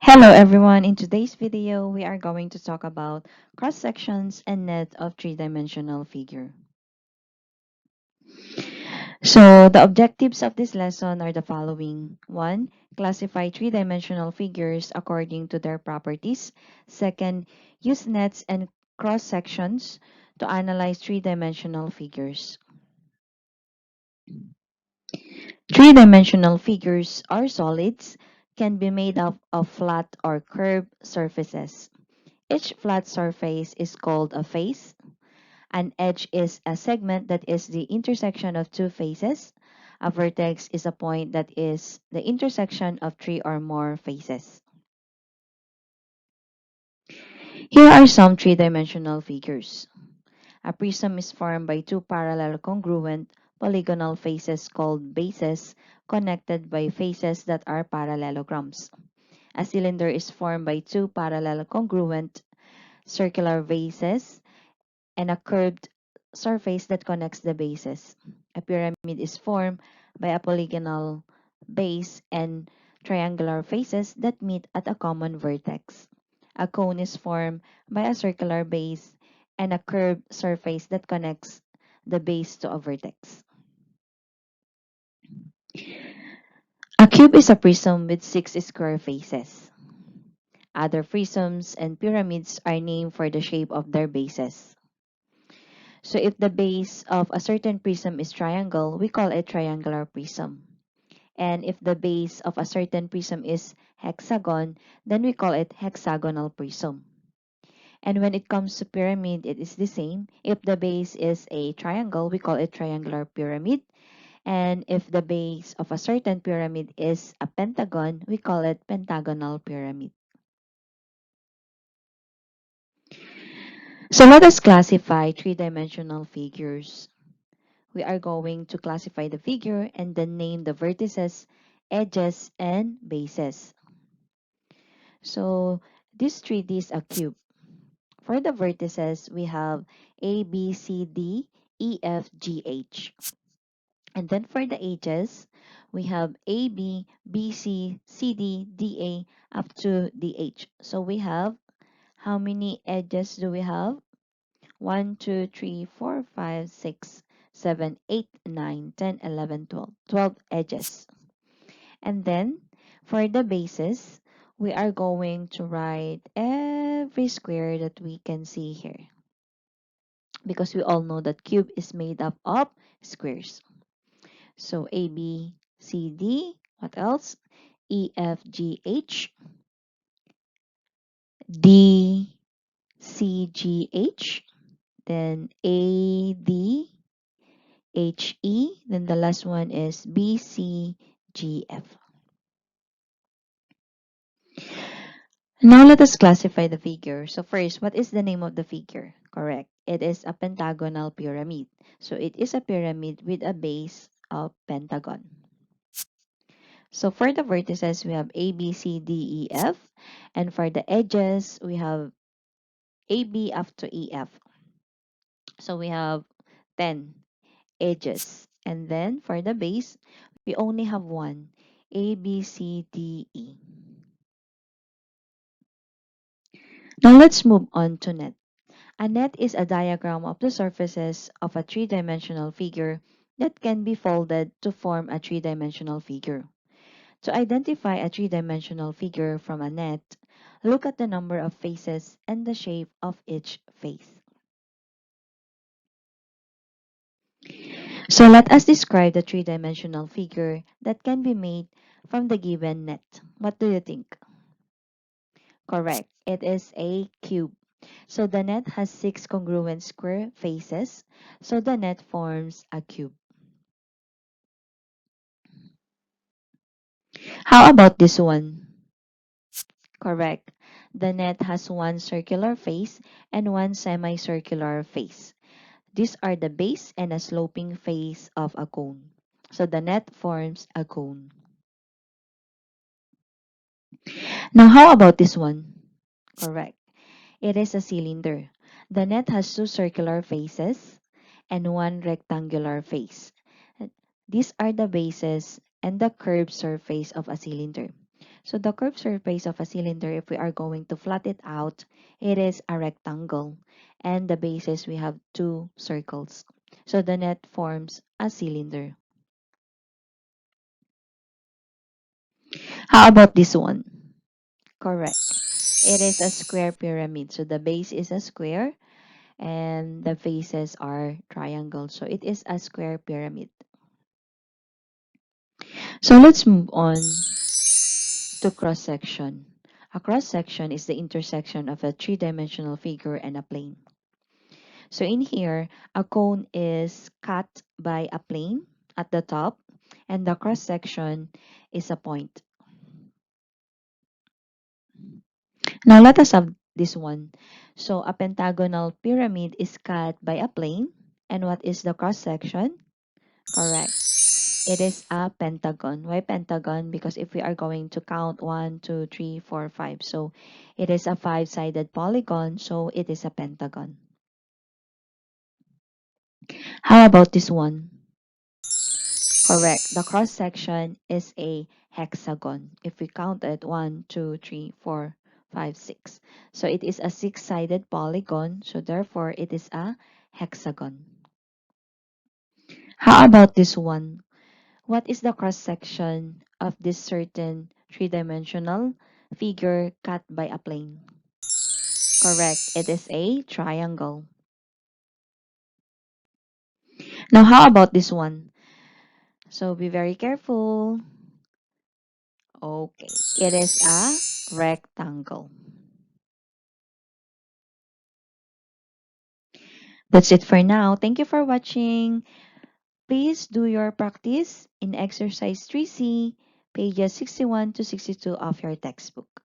Hello everyone, in today's video we are going to talk about cross-sections and net of three-dimensional figure. So the objectives of this lesson are the following. 1. Classify three-dimensional figures according to their properties. 2nd, use nets and cross-sections to analyze three-dimensional figures. Three-dimensional figures are solids, can be made up of flat or curved surfaces. Each flat surface is called a face. An edge is a segment that is the intersection of two faces. A vertex is a point that is the intersection of three or more faces. Here are some three-dimensional figures. A prism is formed by two parallel congruent polygonal faces called bases connected by faces that are parallelograms. A cylinder is formed by two parallel congruent circular bases and a curved surface that connects the bases. A pyramid is formed by a polygonal base and triangular faces that meet at a common vertex. A cone is formed by a circular base and a curved surface that connects the base to a vertex. A cube is a prism with 6 square faces. Other prisms and pyramids are named for the shape of their bases. So if the base of a certain prism is triangle, we call it triangular prism. And if the base of a certain prism is hexagon, then we call it hexagonal prism. And when it comes to pyramid, it is the same. If the base is a triangle, we call it triangular pyramid. And if the base of a certain pyramid is a pentagon, we call it pentagonal pyramid. So let us classify three-dimensional figures. We are going to classify the figure and then name the vertices, edges, and bases. So this 3D is a cube. For the vertices, we have A, B, C, D, E, F, G, H. And then for the edges, we have A, B, B, C, C, D, D, A, up to D, H. So we have, how many edges do we have? 1, 2, 3, 4, 5, 6, 7, 8, 9, 10, 11, 12. 12 edges. And then, for the bases, we are going to write every square that we can see here. Because we all know that cube is made up of squares. So, A, B, C, D. What else? E, F, G, H. D, C, G, H. Then A, D, H, E. Then the last one is B, C, G, F. Now let us classify the figure. So first, what is the name of the figure? Correct. It is a pentagonal pyramid. So it is a pyramid with a base of pentagon. So for the vertices, we have A, B, C, D, E, F. And for the edges, we have A, B up to E, F. So we have 10 edges. And then for the base, we only have one, A, B, C, D, E. Now let's move on to net. A net is a diagram of the surfaces of a three-dimensional figure that can be folded to form a three-dimensional figure. To identify a three-dimensional figure from a net, look at the number of faces and the shape of each face. So let us describe the three-dimensional figure that can be made from the given net. What do you think? Correct. It is a cube. So the net has 6 congruent square faces. So the net forms a cube. How about this one? Correct. The net has one circular face and one semicircular face. These are the base and a sloping face of a cone. So the net forms a cone. Now how about this one? Correct. It is a cylinder. The net has two circular faces and one rectangular face. These are the bases and the curved surface of a cylinder. So the curved surface of a cylinder, if we are going to flat it out, it is a rectangle. And the bases, we have two circles. So the net forms a cylinder. How about this one? Correct. It is a square pyramid. So the base is a square and the faces are triangles. So it is a square pyramid. So let's move on to cross section. A cross section is the intersection of a three-dimensional figure and a plane. So in here, a cone is cut by a plane at the top, and the cross section is a point. Now let us have this one. So a pentagonal pyramid is cut by a plane, and what is the cross section? Correct. It is a pentagon. Why pentagon? Because if we are going to count 1, 2, 3, 4, 5, so it is a five-sided polygon, so it is a pentagon. How about this one? Correct. The cross section is a hexagon. If we count it 1, 2, 3, 4, 5, 6. So it is a six-sided polygon, so therefore it is a hexagon. How about this one? What is the cross section of this certain three-dimensional figure cut by a plane? Correct. It is a triangle. Now, how about this one? So be very careful. Okay. It is a rectangle. That's it for now. Thank you for watching. Please do your practice in exercise 3C, pages 61 to 62 of your textbook.